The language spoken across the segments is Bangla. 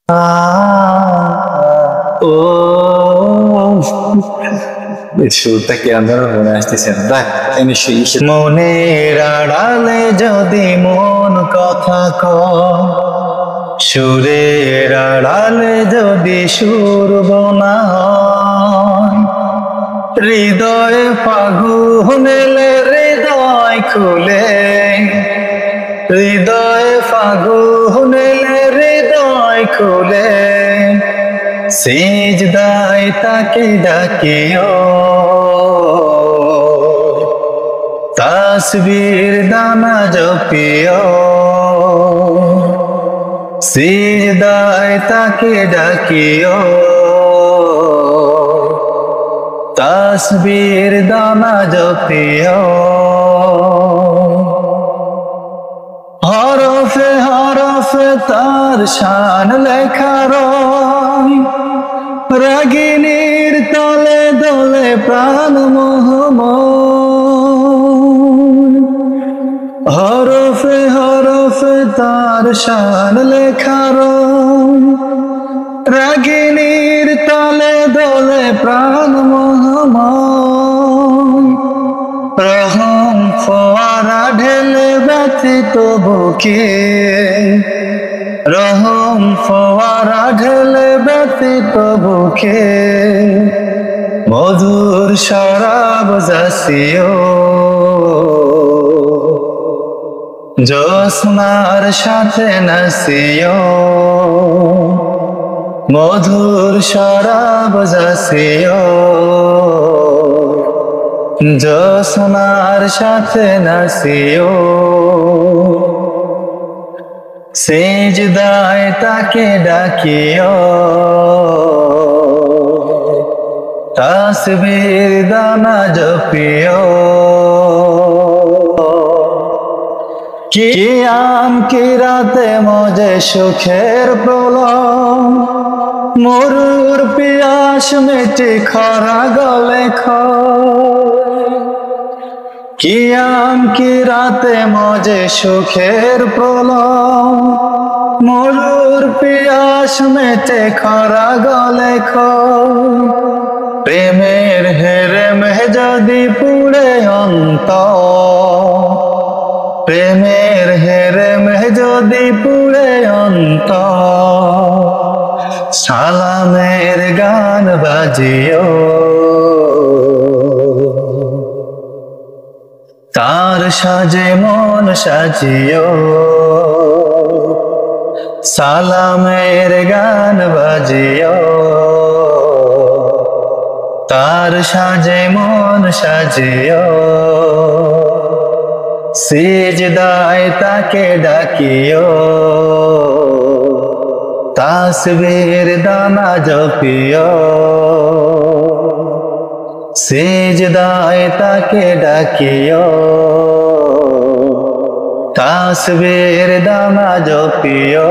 ও সুরটা কি আন্দোলন মনে আসতেছে না? মনের আড়ালে যদি মন কথা কয়, সুরের আড়ালে যদি সুর বোনা হয়, হৃদয়ে ফাগুন এলে হৃদয় খুলে, হৃদয়ে ফাগুন এলে হৃদয় খুলে, সিজদায় তাকে ডাকিও, তাসবির দানা জপিও, সিজদায় তাকে ডাকিও, তাসবির দানা জপিও। হরফে হরফে তার শান লেখা রয়, রাগিনীর তলে দলে প্রাণ মোহময়। হরফে হরফে তার শান লেখা রয়, রাগিনীর তলে দলে প্রাণ মোহময়। রহম ফোয়ারা ঢেলে ব্যথিত বুকে, রহম ফোয়ারা ঢেলে ব্যথিত বুকে, মধুর শরাব জাসিও, জ্যোৎস্নার সাথে নাসিও, মধুর শরাব জাসিও, জ্যোৎস্নার সাথে নাসিও। সিজদায় তাকে ডাকিও, তাসবির দানা জপিও। কিয়াম কি রাতে মজে সুখের প্রলয়, মরুর পিয়াস মেটে খরা গলে খয়। কিয়াম কি রাতে মজে সুখের প্রলয়, মরুর পিয়াস মেটে খরা গলে খয়। প্রেমের হেরেমে যদি পুড়ে অন্তর, প্রেমের হেরেমে যদি পুড়ে অন্তর, সালামের গান বাজিও, তার সাজে মন সাজিও, সালামের গান বাজিও, তার সাজে মন সাজিও। সিজদায় তাকে ডাকিও, তাসবির দানা জপিও, সিজদায় তাকে ডাকিও, তাসবির দানা জপিও।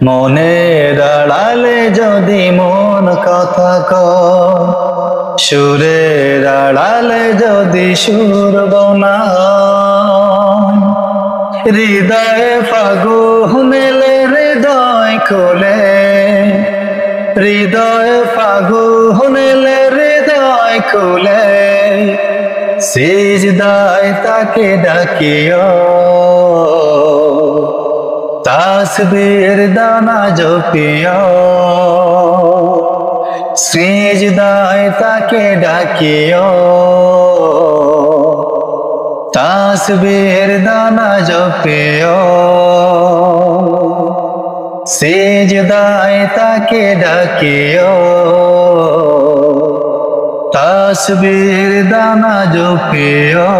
মনের আড়ালে যদি মন কথা কয়, সুরের আড়ালে যদি সুর বোনা হয়, হৃদয়ে ফাগুন এলে হৃদয় খোলে, হৃদয়ে ফাগুন এলে হৃদয় খোলে, সিজদায় তাকে ডাকিও, তাসবির দানা জপিও, সিজদায় তাকে ডাকিও, তাসবির দানা জপিও, সিজদায় তাকে ডাকিও, তাসবির দানা জপিও।